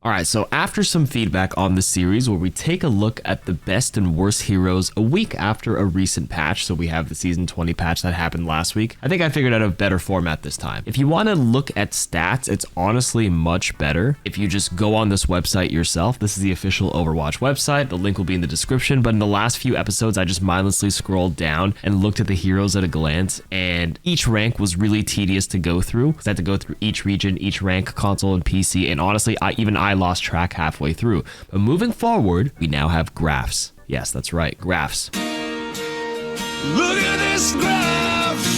All right, so after some feedback on the series where we take a look at the best and worst heroes a week after a recent patch, so we have the Season 20 patch that happened last week, I think I figured out a better format this time. If you want to look at stats, it's honestly much better if you just go on this website yourself. This is the official Overwatch website. The link will be in the description, but in the last few episodes, I just mindlessly scrolled down and looked at the heroes at a glance, and each rank was really tedious to go through because I had to go through each region, each rank, console, and PC, and honestly, I lost track halfway through. But moving forward, we now have graphs. Yes, that's right, graphs. Look at this graph!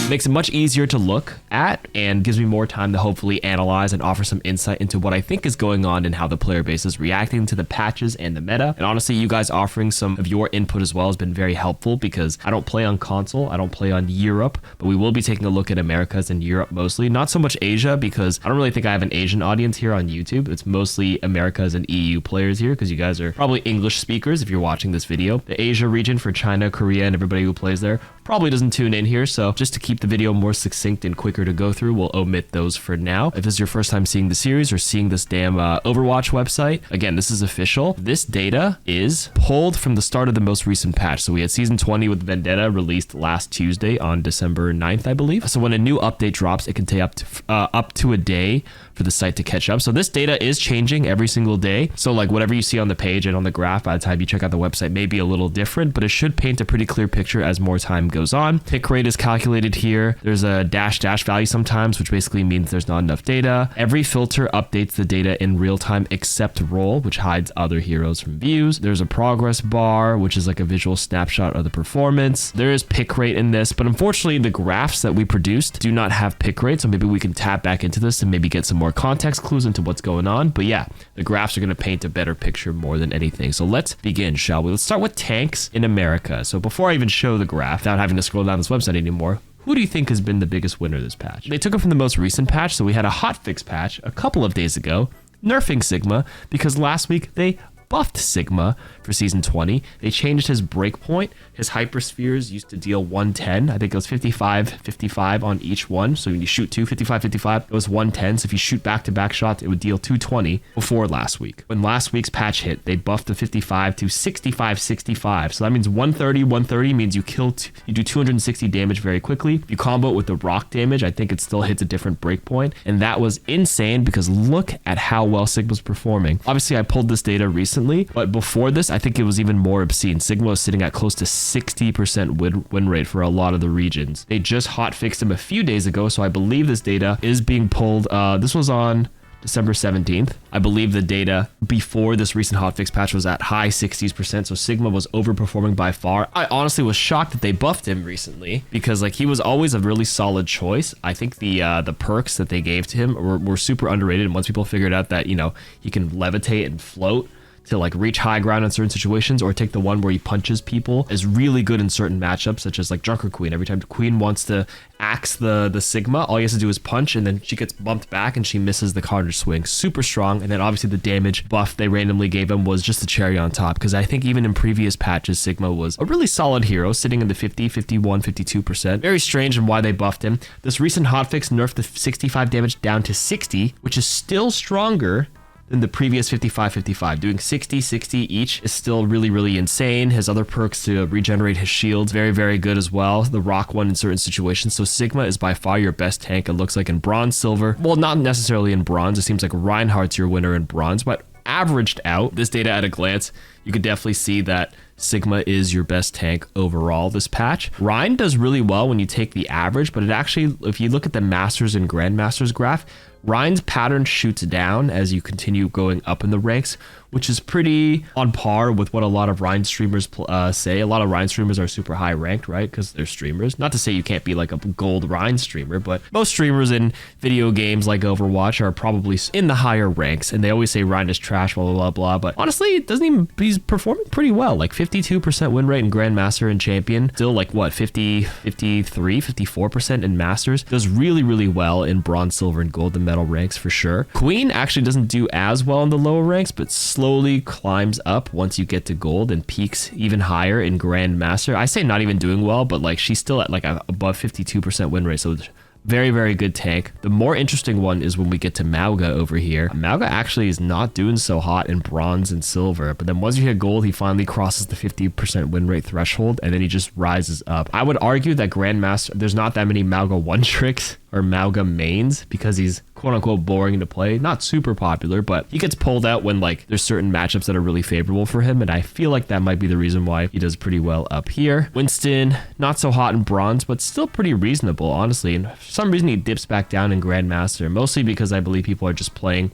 Makes it much easier to look at and gives me more time to hopefully analyze and offer some insight into what I think is going on and how the player base is reacting to the patches and the meta. And honestly, you guys offering some of your input as well has been very helpful because I don't play on console, I don't play on Europe, but we will be taking a look at Americas and Europe mostly. Not so much Asia because I don't really think I have an Asian audience here on YouTube. It's mostly Americas and EU players here because you guys are probably English speakers if you're watching this video. The Asia region for China, Korea, and everybody who plays there probably doesn't tune in here, so just to keep the video more succinct and quicker to go through, we'll omit those for now. If this is your first time seeing the series or seeing this damn Overwatch website, again, this is official. This data is pulled from the start of the most recent patch. So we had Season 20 with Vendetta released last Tuesday on December 9th, I believe. So when a new update drops, it can take up to a day for the site to catch up. So this data is changing every single day. So like whatever you see on the page and on the graph by the time you check out the website may be a little different, but it should paint a pretty clear picture as more time goes on. Pick rate is calculated here. There's a dash value sometimes, which basically means there's not enough data. Every filter updates the data in real time except role, which hides other heroes from views. There's a progress bar, which is like a visual snapshot of the performance. There is pick rate in this, but unfortunately the graphs that we produced do not have pick rate. So maybe we can tap back into this and maybe get some more context clues into what's going on. But yeah, the graphs are going to paint a better picture more than anything. So let's begin, shall we? Let's start with tanks in America. So before I even show the graph, without having to scroll down this website anymore, who do you think has been the biggest winner this patch? They took it from the most recent patch. So we had a hotfix patch a couple of days ago, nerfing Sigma, because last week they buffed Sigma for Season 20. They changed his breakpoint. His hyperspheres used to deal 110. I think it was 55 on each one. So when you shoot 55, it was 110. So if you shoot back-to-back shots, it would deal 220 before last week. When last week's patch hit, they buffed the 55 to 65. So that means 130 means you do 260 damage very quickly. If you combo it with the rock damage, I think it still hits a different breakpoint. And that was insane because look at how well Sigma's performing. Obviously, I pulled this data recently, but before this, I think it was even more obscene. Sigma was sitting at close to 60% win rate for a lot of the regions. They just hotfixed him a few days ago, so I believe this data is being pulled. This was on December 17th. I believe the data before this recent hotfix patch was at high 60s%, so Sigma was overperforming by far. I honestly was shocked that they buffed him recently because like he was always a really solid choice. I think the perks that they gave to him were super underrated, and once people figured out that, you know, he can levitate and float to like reach high ground in certain situations, or take the one where he punches people, is really good in certain matchups, such as like Junker Queen. Every time the Queen wants to axe the Sigma, all he has to do is punch, and then she gets bumped back and she misses the counter swing. Super strong. And then obviously the damage buff they randomly gave him was just the cherry on top, because I think even in previous patches, Sigma was a really solid hero, sitting in the 50, 51, 52%. Very strange in why they buffed him. This recent hotfix nerfed the 65 damage down to 60, which is still stronger than the previous 55. Doing 60 each is still really insane. His other perks to regenerate his shields, very good as well. The rock one in certain situations. So Sigma is by far your best tank, it looks like, in bronze, silver. Well, not necessarily in bronze. It seems like Reinhardt's your winner in bronze, but averaged out, this data at a glance, you could definitely see that Sigma is your best tank overall this patch. Rein does really well when you take the average, but it actually, if you look at the Masters and Grandmasters graph, Rein's pattern shoots down as you continue going up in the ranks, which is pretty on par with what a lot of Rein streamers say. A lot of Rein streamers are super high ranked, right? Because they're streamers. Not to say you can't be like a gold Rein streamer, but most streamers in video games like Overwatch are probably in the higher ranks, and they always say Rein is trash, blah. But honestly, it doesn't even, he's performing pretty well. Like 52% win rate in Grandmaster and Champion. Still like what, 54% in Masters. Does really well in Bronze, Silver, and Gold and Metal ranks for sure. Queen actually doesn't do as well in the lower ranks, but slowly climbs up once you get to Gold and peaks even higher in Grandmaster. I say not even doing well, but like she's still at like above 52% win rate, so Very, very good tank. The more interesting one is when we get to Mauga over here. Mauga actually is not doing so hot in bronze and silver, but then once you hit gold, he finally crosses the 50% win rate threshold, and then he just rises up. I would argue that Grandmaster, there's not that many Mauga one tricks or Mauga mains because he's quote unquote boring to play. Not super popular, but he gets pulled out when like there's certain matchups that are really favorable for him, and I feel like that might be the reason why he does pretty well up here. Winston, not so hot in bronze, but still pretty reasonable, honestly. And for some reason he dips back down in Grandmaster, mostly because I believe people are just playing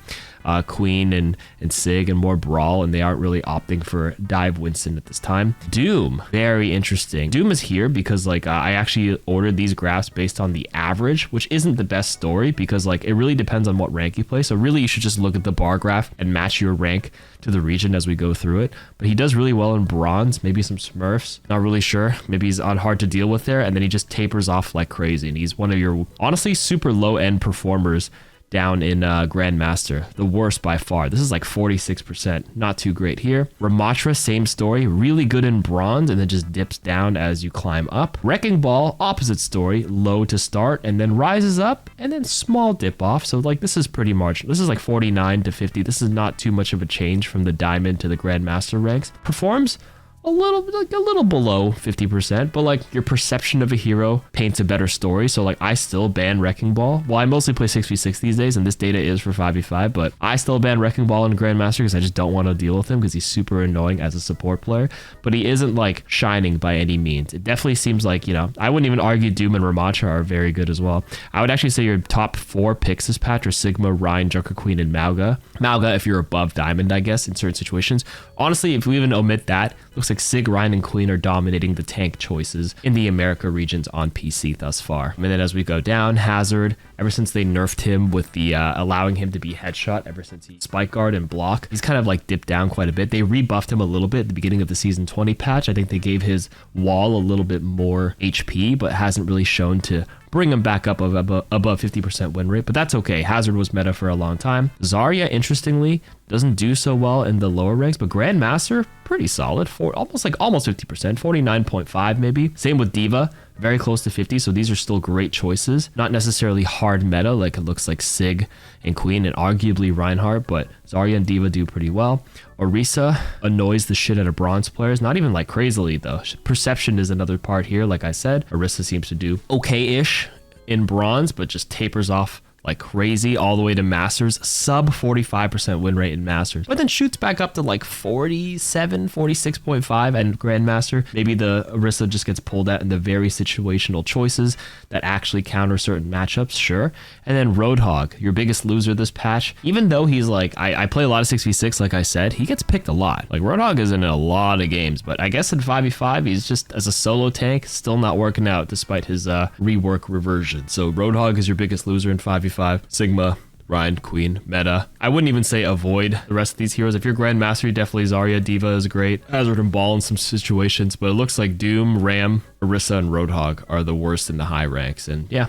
Queen and Sig and more Brawl, and they aren't really opting for Dive Winston at this time. Doom, very interesting. Doom is here because like I actually ordered these graphs based on the average, which isn't the best story because like it really depends on what rank you play. So really you should just look at the bar graph and match your rank to the region as we go through it. But he does really well in bronze, maybe some Smurfs, not really sure. Maybe he's on hard to deal with there, and then he just tapers off like crazy, and he's one of your honestly super low end performers down in Grandmaster, the worst by far. This is like 46%, not too great here. Ramatra, same story, really good in bronze and then just dips down as you climb up. Wrecking Ball, opposite story, low to start and then rises up and then small dip off. So like this is pretty marginal. This is like 49 to 50. This is not too much of a change from the Diamond to the Grandmaster ranks. Performs a little below 50%, but like your perception of a hero paints a better story. So like I still ban Wrecking Ball. Well, I mostly play 6v6 these days and this data is for 5v5, but I still ban Wrecking Ball in Grandmaster because I just don't want to deal with him because he's super annoying as a support player, but he isn't like shining by any means. It definitely seems like, you know, I wouldn't even argue Doom and Ramatra are very good as well. I would actually say your top 4 picks this patch are Sigma, Ryan, Joker Queen, and Mauga. Mauga if you're above Diamond, I guess, in certain situations. Honestly, if we even omit that, looks like Sig, Ryan, and Queen are dominating the tank choices in the America regions on PC thus far. And then as we go down, Hazard, ever since they nerfed him with the allowing him to be headshot, ever since he spike guard and block, he's kind of like dipped down quite a bit. They rebuffed him a little bit at the beginning of the season 20 patch. I think they gave his wall a little bit more HP, but hasn't really shown to bring him back up above 50% win rate, but that's okay. Hazard was meta for a long time. Zarya, interestingly, doesn't do so well in the lower ranks, but Grandmaster, pretty solid, for almost 50%, 49.5 maybe. Same with Diva, very close to 50, so these are still great choices. Not necessarily hard meta like it looks like Sig and Queen and arguably Reinhardt, but Zarya and Diva do pretty well. Orisa annoys the shit out of bronze players, not even like crazily though. Perception is another part here, like I said. Orisa seems to do okay-ish in bronze, but just tapers off like crazy all the way to Masters, sub 45% win rate in Masters, but then shoots back up to like 47, 46.5 and Grandmaster. Maybe the Orisa just gets pulled out in the very situational choices that actually counter certain matchups, sure. And then Roadhog, your biggest loser this patch, even though he's like, I play a lot of 6v6, like I said, he gets picked a lot. Like Roadhog is in a lot of games, but I guess in 5v5, he's just, as a solo tank, still not working out despite his rework reversion. So Roadhog is your biggest loser in 5v5. Sigma, Ryan, Queen, Meta. I wouldn't even say avoid the rest of these heroes. If you're Grandmaster, definitely Zarya, Diva is great. Hazard and Ball in some situations, but it looks like Doom, Ram, Orisa, and Roadhog are the worst in the high ranks. And yeah,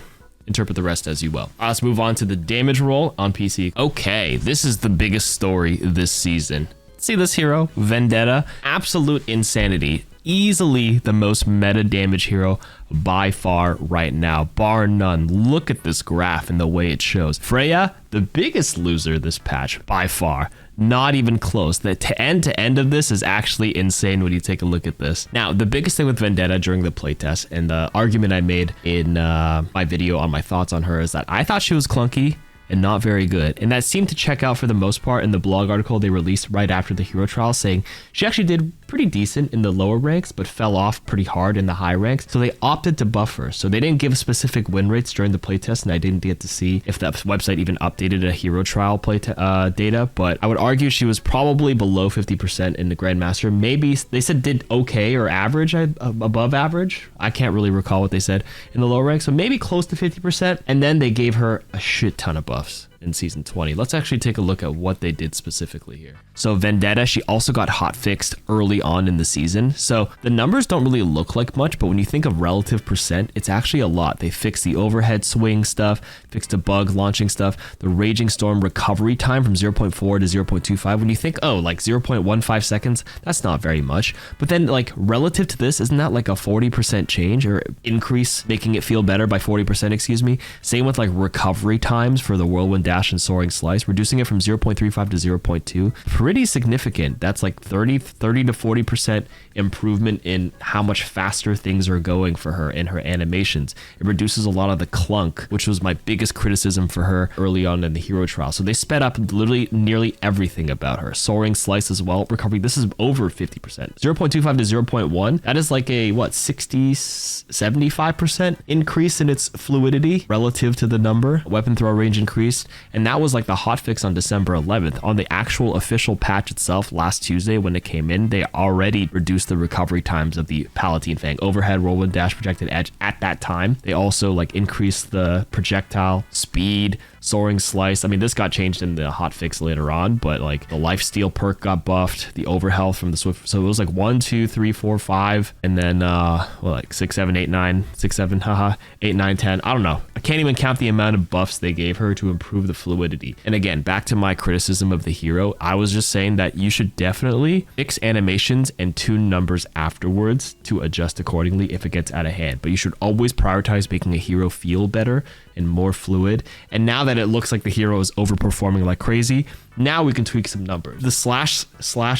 interpret the rest as you will. Let's move on to the damage roll on PC. Okay, this is the biggest story this season. See this hero, Vendetta, absolute insanity. Easily the most meta damage hero by far right now, bar none. Look at this graph and the way it shows. Freya, the biggest loser this patch by far. Not even close. The end of this is actually insane when you take a look at this. Now, the biggest thing with Vendetta during the playtest and the argument I made in my video on my thoughts on her is that I thought she was clunky and not very good. And that seemed to check out for the most part in the blog article they released right after the hero trial, saying she actually did pretty decent in the lower ranks, but fell off pretty hard in the high ranks. So they opted to buff her. So they didn't give specific win rates during the playtest, and I didn't get to see if that website even updated a hero trial data, but I would argue she was probably below 50% in the Grandmaster. Maybe they said did okay or average, above average. I can't really recall what they said in the lower ranks. So maybe close to 50%. And then they gave her a shit ton of buffs. in season 20. Let's actually take a look at what they did specifically here. So Vendetta, she also got hot fixed early on in the season. So the numbers don't really look like much, but when you think of relative percent, it's actually a lot. They fixed the overhead swing stuff, fixed a bug launching stuff, the Raging Storm recovery time from 0.4 to 0.25. When you think, oh, like 0.15 seconds, that's not very much. But then like relative to this, isn't that like a 40% change or increase, making it feel better by 40%, excuse me? Same with like recovery times for the Whirlwind Dash and Soaring Slice, reducing it from 0.35 to 0.2. Pretty significant. That's like 30 to 40% improvement in how much faster things are going for her in her animations. It reduces a lot of the clunk, which was my biggest criticism for her early on in the hero trial. So they sped up literally nearly everything about her. Soaring Slice as well, recovery, this is over 50%. 0.25 to 0.1, that is like a, what, 60, 75% increase in its fluidity relative to the number. Weapon throw range increased, and that was like the hotfix on December 11th. On the actual official patch itself, last Tuesday when it came in, they already reduced the recovery times of the Palatine Fang. Overhead, Whirlwind Dash, Projected Edge at that time. They also like increased the projectile speed, Soaring Slice. I mean, this got changed in the hotfix later on, but like the Lifesteal perk got buffed, the overhealth from the Swift. So it was like 1, 2, 3, 4, 5, and then well, like 6, 7, 8, 9, 6, 7, 8, 9, 10. I don't know. I can't even count the amount of buffs they gave her to improve the fluidity. And again, back to my criticism of the hero, I was just saying that you should definitely fix animations and tune numbers afterwards to adjust accordingly if it gets out of hand. But you should always prioritize making a hero feel better and more fluid. And now that it looks like the hero is overperforming like crazy, now we can tweak some numbers. The slash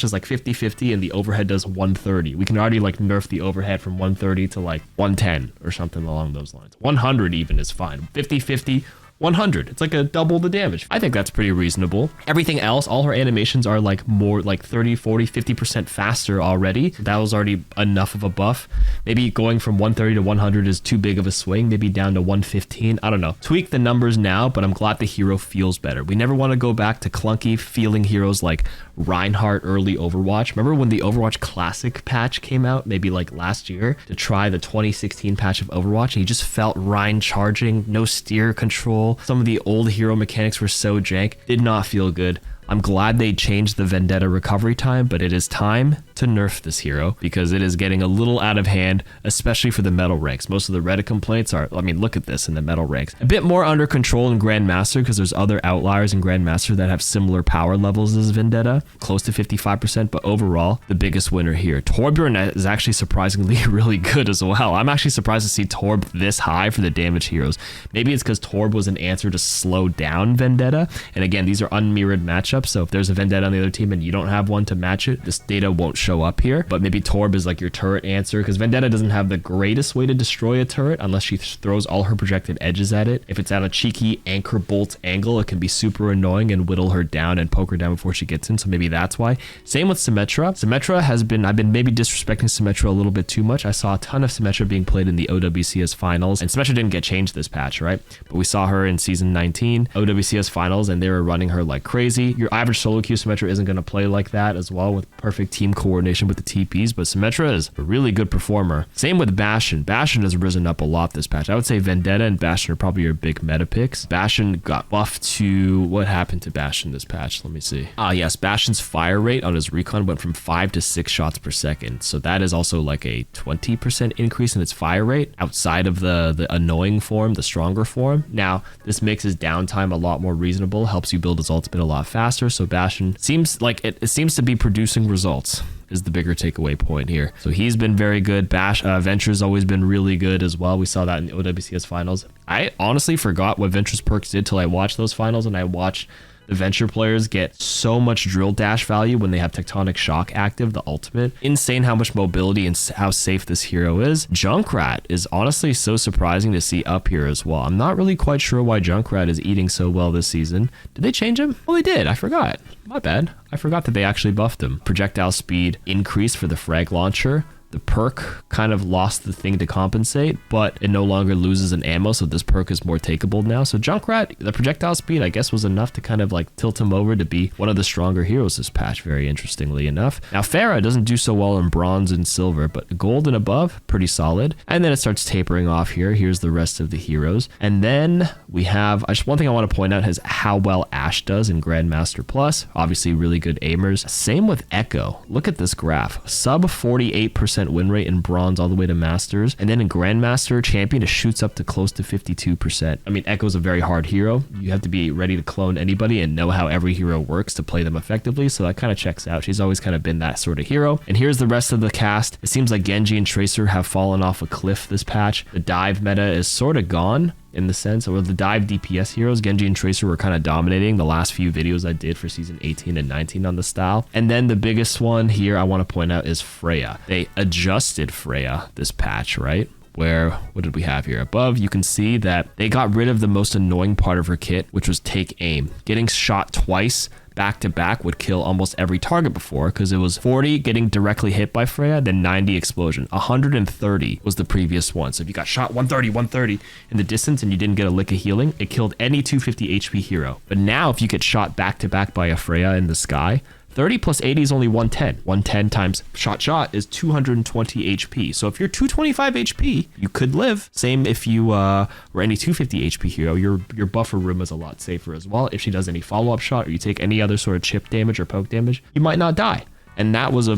is like 50-50 and the overhead does 130. We can already like nerf the overhead from 130 to like 110 or something along those lines. 100 even is fine. 50-50, 100. It's like a double the damage. I think that's pretty reasonable. Everything else, all her animations are like more like 30, 40, 50% faster already. That was already enough of a buff. Maybe going from 130 to 100 is too big of a swing. Maybe down to 115. I don't know. Tweak the numbers now, but I'm glad the hero feels better. We never want to go back to clunky feeling heroes like Reinhardt early Overwatch. Remember when the Overwatch Classic patch came out, maybe like last year, to try the 2016 patch of Overwatch, and you just felt Rein charging, no steer control. Some of the old hero mechanics were so jank, did not feel good. I'm glad they changed the Vendetta recovery time, but it is time to nerf this hero because it is getting a little out of hand, especially for the metal ranks. Most of the Reddit complaints are, I mean, look at this in the metal ranks. A bit more under control in Grandmaster because there's other outliers in Grandmaster that have similar power levels as Vendetta, close to 55%, but overall, the biggest winner here. Torbjorn is actually surprisingly really good as well. I'm actually surprised to see Torb this high for the damage heroes. Maybe it's because Torb was an answer to slow down Vendetta, and again, these are unmirrored matchups. So if there's a Vendetta on the other team and you don't have one to match it, this data won't show up here. But maybe Torb is like your turret answer because Vendetta doesn't have the greatest way to destroy a turret unless she throws all her projected edges at it. If it's at a cheeky anchor bolt angle, it can be super annoying and whittle her down and poke her down before she gets in. So maybe that's why. Same with Symmetra. Symmetra has been, I've been maybe disrespecting Symmetra a little bit too much. I saw a ton of Symmetra being played in the OWCS finals, and Symmetra didn't get changed this patch, right? But we saw her in season 19 OWCS finals and they were running her like crazy. Your average solo queue Symmetra isn't going to play like that as well with perfect team coordination with the TPs, but Symmetra is a really good performer. Same with Bastion. Bastion has risen up a lot this patch. I would say Vendetta and Bastion are probably your big meta picks. Bastion got buffed to, what happened to Bastion this patch? Let me see. Ah, yes, Bastion's fire rate on his recon went from 5 to 6 shots per second. So that is also like a 20% increase in its fire rate outside of the annoying form, the stronger form. Now, this makes his downtime a lot more reasonable, helps you build his ultimate a lot faster. So Bastion seems like it seems to be producing results is the bigger takeaway point here. So he's been very good. Venture's always been really good as well. We saw that in the OWCS finals. I honestly forgot what Venture's perks did till I watched those finals, and I watched the Venture players get so much drill dash value when they have Tectonic Shock active, the ultimate. Insane how much mobility and how safe this hero is. Junkrat is honestly so surprising to see up here as well. I'm not really quite sure why Junkrat is eating so well this season. Did they change him? Oh, they did. I forgot. My bad. I forgot that they actually buffed him. Projectile speed increase for the frag launcher. The perk kind of lost the thing to compensate, but it no longer loses an ammo, so this perk is more takeable now. So Junkrat, the projectile speed, I guess, was enough to kind of like tilt him over to be one of the stronger heroes this patch, very interestingly enough. Now, Pharah doesn't do so well in bronze and silver, but gold and above, pretty solid. And then it starts tapering off here. Here's the rest of the heroes. And then we have, one thing I want to point out is how well Ashe does in Grandmaster Plus. Obviously, really good aimers. Same with Echo. Look at this graph. Sub 48% win rate in bronze all the way to masters, and then in grandmaster champion it shoots up to close to 52%. I mean, Echo's a very hard hero. You have to be ready to clone anybody and know how every hero works to play them effectively, so that kind of checks out. She's always kind of been that sort of hero. And here's the rest of the cast. It seems like Genji and Tracer have fallen off a cliff this patch. The dive meta is sort of gone, in the sense, or the dive DPS heroes, Genji and Tracer were kind of dominating the last few videos I did for season 18 and 19 on the style. And then the biggest one here I want to point out is Freya. They adjusted Freya this patch, right? Where, what did we have here? Above, you can see that they got rid of the most annoying part of her kit, which was take aim. Getting shot twice back to back would kill almost every target before, because it was 40 getting directly hit by Freya, then 90 explosion. 130 was the previous one. So if you got shot 130 in the distance and you didn't get a lick of healing, it killed any 250 HP hero. But now if you get shot back to back by a Freya in the sky, 30 plus 80 is only 110. 110 times shot is 220 HP. So if you're 225 HP, you could live. Same if you were any 250 HP hero, your buffer room is a lot safer as well. If she does any follow-up shot or you take any other sort of chip damage or poke damage, you might not die. And that was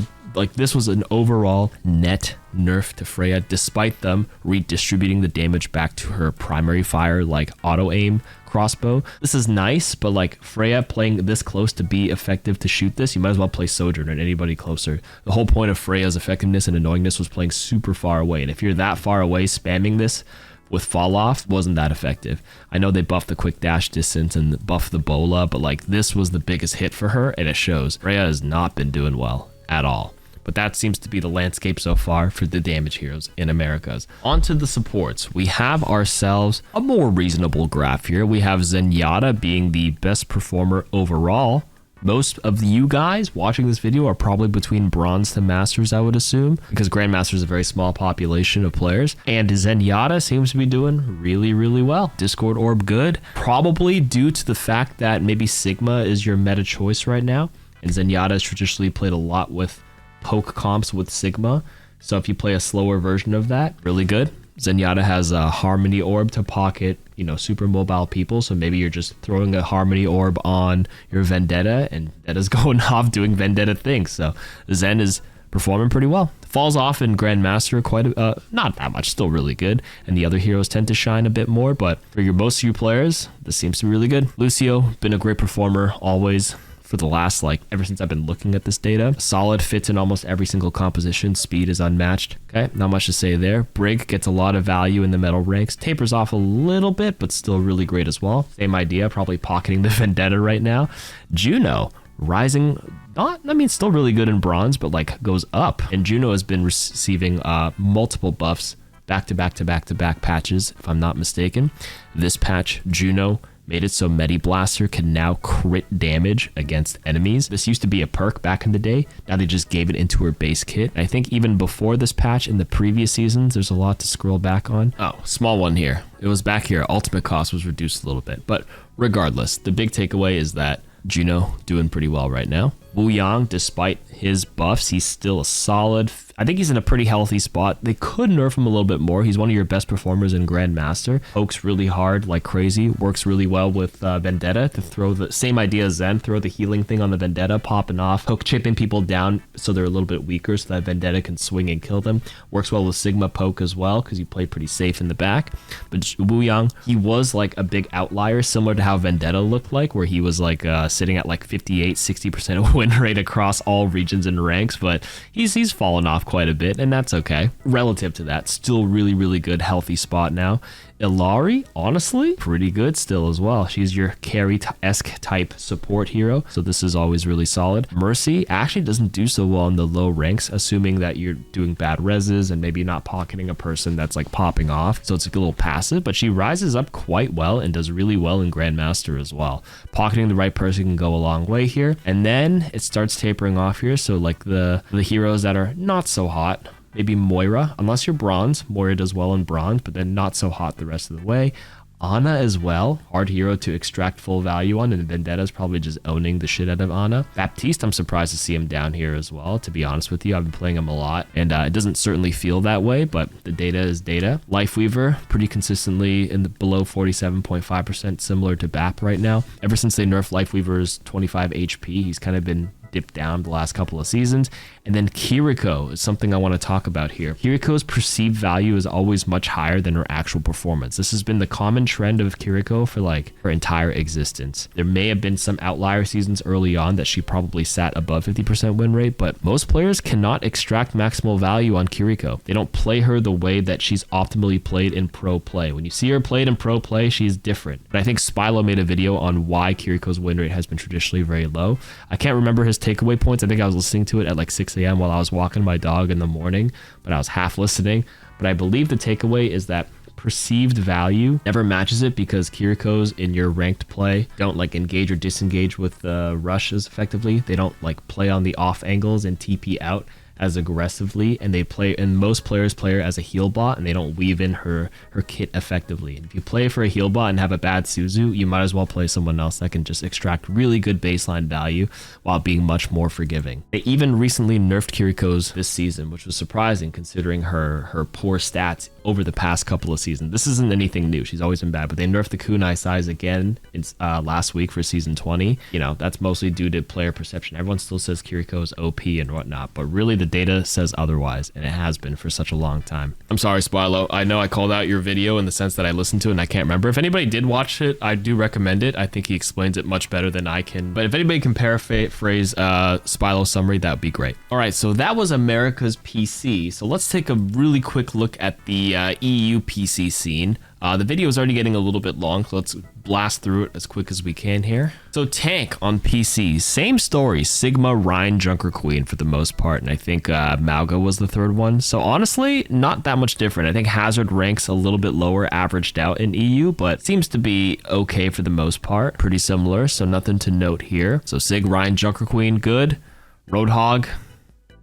this was an overall net nerf to Freya, despite them redistributing the damage back to her primary fire, like auto aim crossbow. This is nice, but like Freya playing this close to be effective to shoot this, you might as well play Sojourner and anybody closer. The whole point of Freya's effectiveness and annoyingness was playing super far away, and if you're that far away, spamming this with fall off wasn't that effective. I know they buffed the quick dash distance and buffed the bola, but like this was the biggest hit for her, and it shows. Freya has not been doing well at all. But that seems to be the landscape so far for the damage heroes in Americas. On to the supports. We have ourselves a more reasonable graph here. We have Zenyatta being the best performer overall. Most of you guys watching this video are probably between bronze to masters, I would assume, because grandmasters is a very small population of players. And Zenyatta seems to be doing really, really well. Discord orb good, probably due to the fact that maybe Sigma is your meta choice right now. And Zenyatta has traditionally played a lot with poke comps with Sigma, so if you play a slower version of that, really good. Zenyatta has a Harmony Orb to pocket, super mobile people, so maybe you're just throwing a Harmony Orb on your Vendetta, and Vendetta's going off doing Vendetta things, so Zen is performing pretty well. Falls off in Grandmaster not that much, still really good, and the other heroes tend to shine a bit more, but for most of you players, this seems to be really good. Lucio, been a great performer, always. For the last, ever since I've been looking at this data. Solid, fits in almost every single composition. Speed is unmatched. Okay, not much to say there. Brig gets a lot of value in the metal ranks. Tapers off a little bit, but still really great as well. Same idea, probably pocketing the Vendetta right now. Juno, rising, still really good in bronze, but goes up. And Juno has been receiving multiple buffs back-to-back patches, if I'm not mistaken. This patch, Juno, made it so Medi Blaster can now crit damage against enemies. This used to be a perk back in the day. Now they just gave it into her base kit. I think even before this patch in the previous seasons, there's a lot to scroll back on. Oh, small one here. It was back here. Ultimate cost was reduced a little bit. But regardless, the big takeaway is that Juno doing pretty well right now. Wu Yang, despite his buffs, he's still a solid. I think he's in a pretty healthy spot. They could nerf him a little bit more. He's one of your best performers in Grandmaster. Pokes really hard like crazy. Works really well with Vendetta to throw the same idea as Zen. Throw the healing thing on the Vendetta, popping off. Poke chipping people down so they're a little bit weaker so that Vendetta can swing and kill them. Works well with Sigma Poke as well because you play pretty safe in the back. But Wu Yang, he was a big outlier, similar to how Vendetta looked like, where he was sitting at 58-60% win rate across all regions and ranks, but he's fallen off quite a bit, and that's okay. Relative to that, still really, really good, healthy spot now. Illari, honestly, pretty good still as well. She's your carry-esque type support hero, so this is always really solid. Mercy actually doesn't do so well in the low ranks, assuming that you're doing bad reses and maybe not pocketing a person that's popping off, so it's a little passive, but she rises up quite well and does really well in Grandmaster as well. Pocketing the right person can go a long way here, and then it starts tapering off here, so the heroes that are not so hot, maybe Moira, unless you're bronze. Moira does well in bronze, but then not so hot the rest of the way. Ana as well, hard hero to extract full value on, and Vendetta's probably just owning the shit out of Ana. Baptiste, I'm surprised to see him down here as well, to be honest with you. I've been playing him a lot, and it doesn't certainly feel that way, but the data is data. Lifeweaver, pretty consistently in the below 47.5%, similar to Bap right now. Ever since they nerfed Lifeweaver's 25 HP, he's kind of been dipped down the last couple of seasons. And then KarQ is something I want to talk about here. KarQ's perceived value is always much higher than her actual performance. This has been the common trend of KarQ for like her entire existence. There may have been some outlier seasons early on that she probably sat above 50% win rate, but most players cannot extract maximal value on KarQ. They don't play her the way that she's optimally played in pro play. When you see her played in pro play, she's different. But I think Spilo made a video on why KarQ's win rate has been traditionally very low. I can't remember his takeaway points. I think I was listening to it at like 6 a.m. while I was walking my dog in the morning, but I was half listening. But I believe the takeaway is that perceived value never matches it, because KarQ's in your ranked play don't like engage or disengage with rushes effectively. They don't like play on the off angles and TP out as aggressively, and they play, and most players play her as a heal bot, and they don't weave in her kit effectively. And if you play for a heal bot and have a bad Suzu, you might as well play someone else that can just extract really good baseline value while being much more forgiving. They even recently nerfed KarQ's this season, which was surprising considering her poor stats over the past couple of seasons. This isn't anything new. She's always been bad, but they nerfed the kunai size again in, last week for season 20. You know, that's mostly due to player perception. Everyone still says KarQ is OP and whatnot, but really the data says otherwise, and it has been for such a long time. I'm sorry, Spilo. I know I called out your video in the sense that I listened to it and I can't remember. If anybody did watch it, I do recommend it. I think he explains it much better than I can. But if anybody can paraphrase Spilo's summary, that would be great. All right, so that was America's PC. So let's take a really quick look at the EU PC scene. The video is already getting a little bit long, so let's blast through it as quick as we can here. So Tank on PC, same story, Sigma, Rein, Junker Queen for the most part, and I think Mauga was the third one. So honestly, not that much different. I think Hazard ranks a little bit lower, averaged out in EU, but seems to be okay for the most part. Pretty similar, so nothing to note here. So Sig, Rein, Junker Queen, good. Roadhog,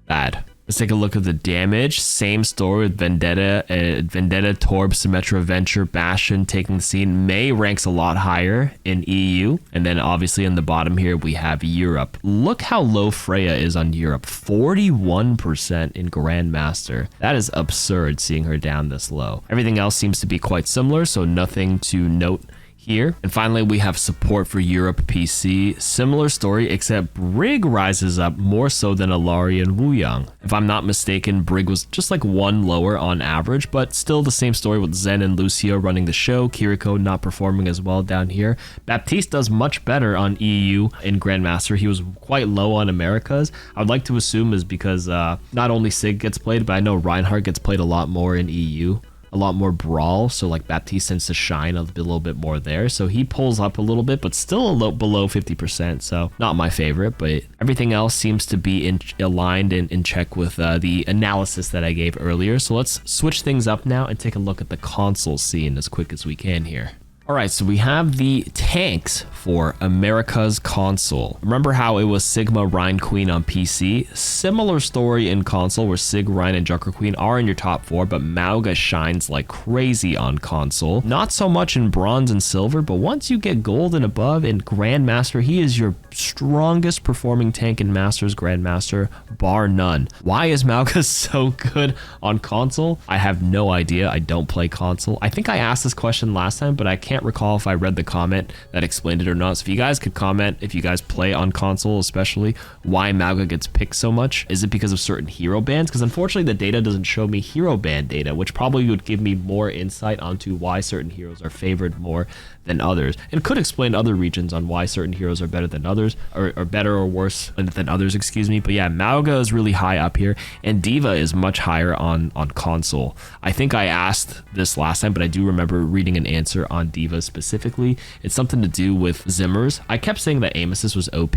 bad. Let's take a look at the damage. Same story with Vendetta, Torb, Symmetra, Venture, Bastion taking the scene. Mei ranks a lot higher in EU. And then obviously in the bottom here, we have Europe. Look how low Freya is on Europe. 41% in Grandmaster. That is absurd seeing her down this low. Everything else seems to be quite similar, so nothing to note here. And finally, we have support for Europe PC. Similar story, except Brig rises up more so than Alari and Wuyang. If I'm not mistaken, Brig was just like one lower on average, but still the same story with Zen and Lucio running the show. KarQ not performing as well down here. Baptiste does much better on EU in Grandmaster. He was quite low on Americas. I would like to assume is because not only Sig gets played, but I know Reinhardt gets played a lot more in EU. A lot more brawl, so like Baptiste tends to shine a little bit more there, so he pulls up a little bit, but still below 50%, so not my favorite, but everything else seems to be aligned and in check with the analysis that I gave earlier. So let's switch things up now and take a look at the console scene as quick as we can here. All right, so we have the tanks for America's console. Remember how it was Sigma, Rein, Queen on PC? Similar story in console where Sig, Rein, and Junker Queen are in your top 4, but Mauga shines like crazy on console. Not so much in bronze and silver, but once you get gold and above in Grandmaster, he is your strongest performing tank in Masters Grandmaster, bar none. Why is Mauga so good on console? I have no idea. I don't play console. I think I asked this question last time, but I can't recall if I read the comment that explained it or not. So if you guys could comment, if you guys play on console especially, why Mauga gets picked so much. Is it because of certain hero bans? Because unfortunately the data doesn't show me hero ban data, which probably would give me more insight onto why certain heroes are favored more than others, and could explain other regions on why certain heroes are better than others, or better or worse than others, excuse me. But yeah, Mauga is really high up here, and Diva is much higher on console. I think I asked this last time, but I do remember reading an answer on Diva specifically. It's something to do with Zimmers. I kept saying that aim assist was OP,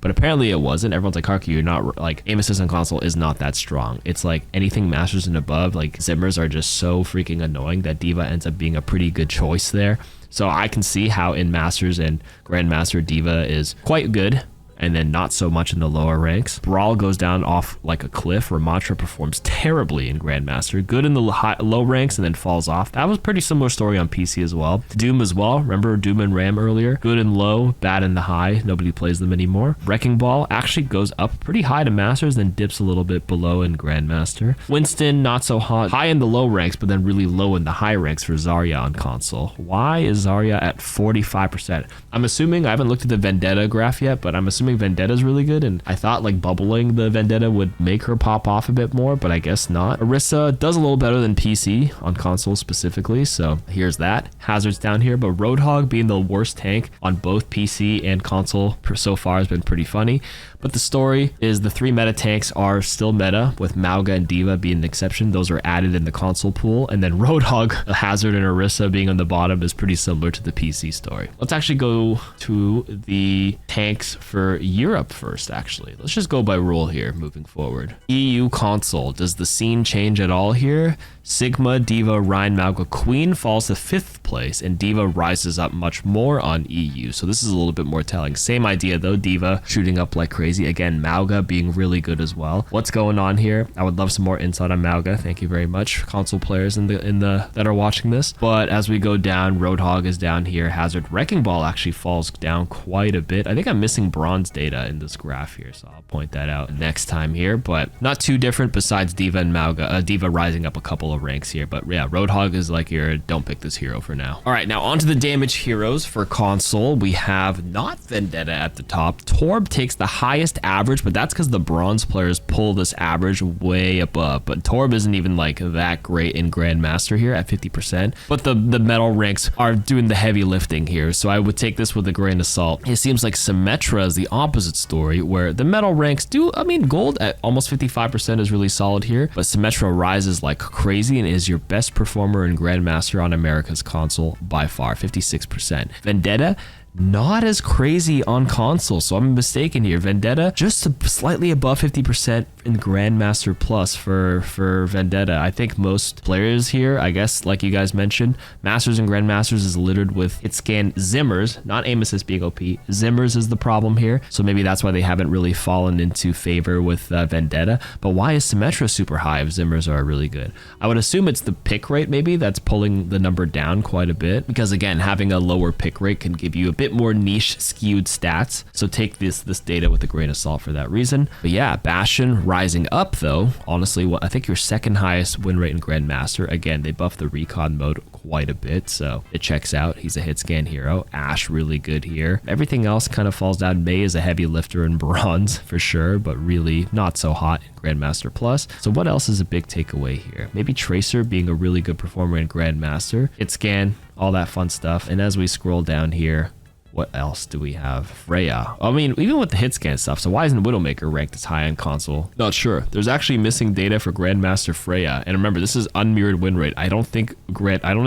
but apparently it wasn't. Everyone's like, KarQ, you're not, like, aim assist on console is not that strong. It's like anything Masters and above, like Zimmers are just so freaking annoying that Diva ends up being a pretty good choice there. So I can see how in Masters and Grandmaster Diva is quite good. and then not so much in the lower ranks. Brawl goes down off like a cliff. Ramattra performs terribly in Grandmaster, good in the low ranks and then falls off. That was pretty similar story on PC as well. Doom as well. Remember Doom and Ram earlier? Good in low, bad in the high. Nobody plays them anymore. Wrecking Ball actually goes up pretty high to Masters, then dips a little bit below in Grandmaster. Winston, not so hot. High in the low ranks, but then really low in the high ranks for Zarya on console. Why is Zarya at 45%? I'm assuming, I haven't looked at the Vendetta graph yet, but I'm assuming Vendetta's really good, and I thought like bubbling the Vendetta would make her pop off a bit more, but I guess not. Orisa does a little better than PC on console specifically, so here's that. Hazard's down here, but Roadhog being the worst tank on both PC and console so far has been pretty funny. But the story is the 3 meta tanks are still meta, with Mauga and D.Va being an exception. Those are added in the console pool. And then Roadhog, Hazard, and Orisa being on the bottom is pretty similar to the PC story. Let's actually go to the tanks for Europe first, actually. Let's just go by rule here moving forward. EU console. Does the scene change at all here? Sigma, D.Va, Rein, Mauga, Queen falls to 5th place, and D.Va rises up much more on EU. So this is a little bit more telling. Same idea though, D.Va shooting up like crazy. Again, Mauga being really good as well. What's going on here? I would love some more insight on Mauga. Thank you very much, console players in the that are watching this. But as we go down, Roadhog is down here. Hazard, Wrecking Ball actually falls down quite a bit. I think I'm missing bronze data in this graph here, so I'll point that out next time here. But not too different besides D.Va and Mauga. D.Va rising up a couple of ranks here, but yeah, Roadhog is like your don't pick this hero for now. All right, now onto the damage heroes for console. We have not Vendetta at the top. Torb takes the highest average, but that's because the bronze players pull this average way above. But Torb isn't even like that great in Grandmaster here at 50%. But the metal ranks are doing the heavy lifting here, so I would take this with a grain of salt. It seems like Symmetra is the opposite story, where the metal ranks do, I mean, gold at almost 55% is really solid here, but Symmetra rises like crazy and is your best performer in Grandmaster on America's console by far, 56%. Vendetta, not as crazy on console, so I'm mistaken here. Vendetta just slightly above 50% in Grandmaster Plus for Vendetta. I think most players here, I guess, like you guys mentioned, Masters and Grandmasters is littered with hit scan Zimmers, not aim assist being OP. Zimmers is the problem here, so maybe that's why they haven't really fallen into favor with Vendetta. But why is Symmetra super high if Zimmers are really good? I would assume it's the pick rate maybe that's pulling the number down quite a bit, because again, having a lower pick rate can give you a bit more niche skewed stats, so take this data with a grain of salt for that reason. But yeah, Bastion rising up though, honestly, I think your second highest win rate in Grandmaster. Again, they buffed the recon mode quite a bit, so it checks out. He's a hit scan hero. Ashe really good here. Everything else kind of falls down. Mei is a heavy lifter in bronze for sure, but really not so hot in Grandmaster Plus. So what else is a big takeaway here? Maybe Tracer being a really good performer in Grandmaster. Hit scan, all that fun stuff. And as we scroll down here, what else do we have? Freya. I mean, even with the hit scan stuff, so why isn't Widowmaker ranked as high on console? Not sure. There's actually missing data for Grandmaster Freya. And remember, this is unmirrored win rate. I don't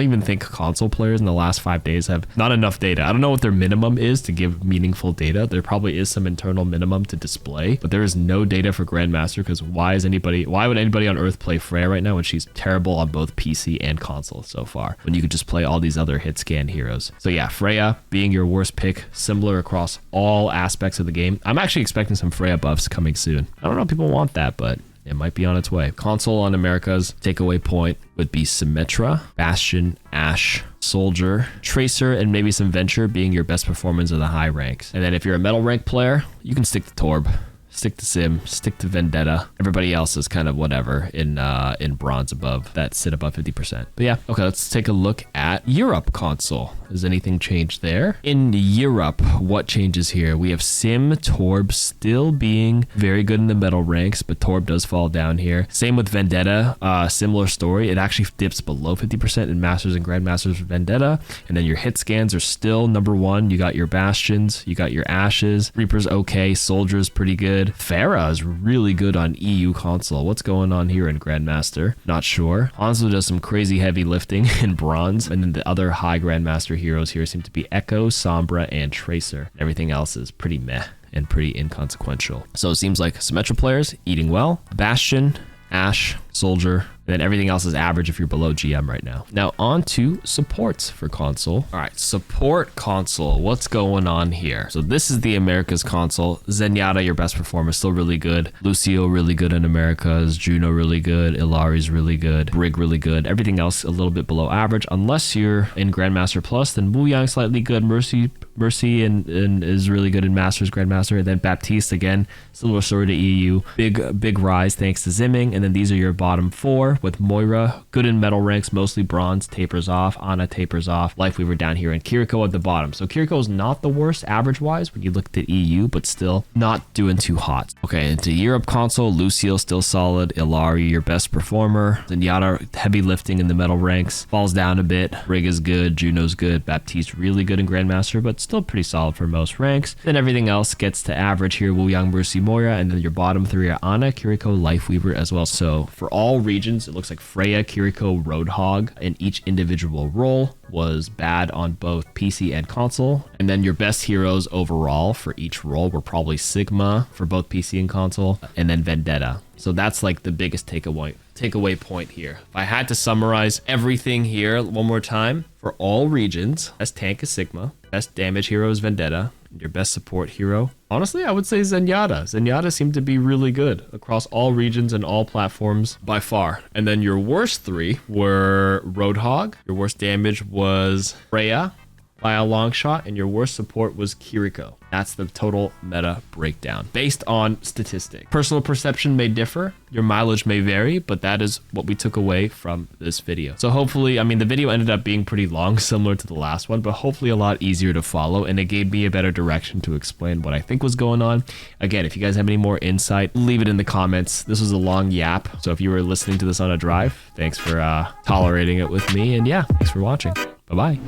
even think console players in the last 5 days have not enough data. I don't know what their minimum is to give meaningful data. There probably is some internal minimum to display, but there is no data for Grandmaster, because why would anybody on Earth play Freya right now when she's terrible on both PC and console so far, when you could just play all these other hit scan heroes? So yeah, Freya being your worst pick, similar across all aspects of the game. I'm actually expecting some Freya buffs coming soon. I don't know if people want that, but it might be on its way. Console on America's takeaway point would be Symmetra, Bastion, Ashe, Soldier, Tracer, and maybe some Venture being your best performance of the high ranks. And then if you're a metal rank player, you can stick to Torb, stick to Sim, stick to Vendetta. Everybody else is kind of whatever in bronze above, that sit above 50%. But yeah, okay, let's take a look at Europe console. Has anything changed there? In Europe, what changes here? We have Sim, Torb still being very good in the metal ranks, but Torb does fall down here. Same with Vendetta, similar story. It actually dips below 50% in Masters and Grandmasters for Vendetta. And then your hit scans are still number one. You got your Bastions, you got your Ashes. Reaper's okay, Soldier's pretty good. Pharah is really good on EU console. What's going on here in Grandmaster? Not sure. Hanzo does some crazy heavy lifting in bronze, and then the other high Grandmaster heroes here seem to be Echo, Sombra, and Tracer. Everything else is pretty meh and pretty inconsequential. So it seems like Symmetra players eating well. Bastion, Ashe, Soldier, and then everything else is average if you're below GM right now. Now on to supports for console. All right, support console. What's going on here? So this is the Americas console. Zenyatta, your best performer, still really good. Lucio, really good in Americas. Juno, really good. Illari's really good. Brig, really good. Everything else a little bit below average. Unless you're in Grandmaster Plus, then Wu Yang slightly good. Mercy and is really good in Masters, Grandmaster. And then Baptiste, again, similar story to EU. Big rise thanks to Zimming. And then these are your bottom 4 with Moira, good in medal ranks, mostly bronze, tapers off. Ana tapers off. Lifeweaver down here, and KarQ at the bottom. So KarQ is not the worst average-wise when you looked at EU, but still not doing too hot. Okay, into Europe console, Lucio still solid. Illari, your best performer. Zenyatta, heavy lifting in the medal ranks. Falls down a bit. Brig is good. Juno's good. Baptiste, really good in Grandmaster, but still pretty solid for most ranks. Then everything else gets to average here. Wu Yang, Mercy, Moira, and then your bottom 3 are Ana, KarQ, Lifeweaver as well. So for all regions, it looks like Freya, KarQ, Roadhog in each individual role was bad on both PC and console. And then your best heroes overall for each role were probably Sigma for both PC and console, and then Vendetta. So that's like the biggest takeaway point here. If I had to summarize everything here one more time, for all regions, best tank is Sigma, best damage hero is Vendetta, and your best support hero, honestly, I would say Zenyatta. Zenyatta seemed to be really good across all regions and all platforms by far. And then your worst 3 were Roadhog, your worst damage was Freya by a long shot, and your worst support was KarQ. That's the total meta breakdown based on statistics. Personal perception may differ, your mileage may vary, but that is what we took away from this video. So hopefully, I mean, the video ended up being pretty long, similar to the last one, but hopefully a lot easier to follow, and it gave me a better direction to explain what I think was going on. Again, if you guys have any more insight, leave it in the comments. This was a long yap, so if you were listening to this on a drive, thanks for tolerating it with me, and yeah, thanks for watching. Bye-bye.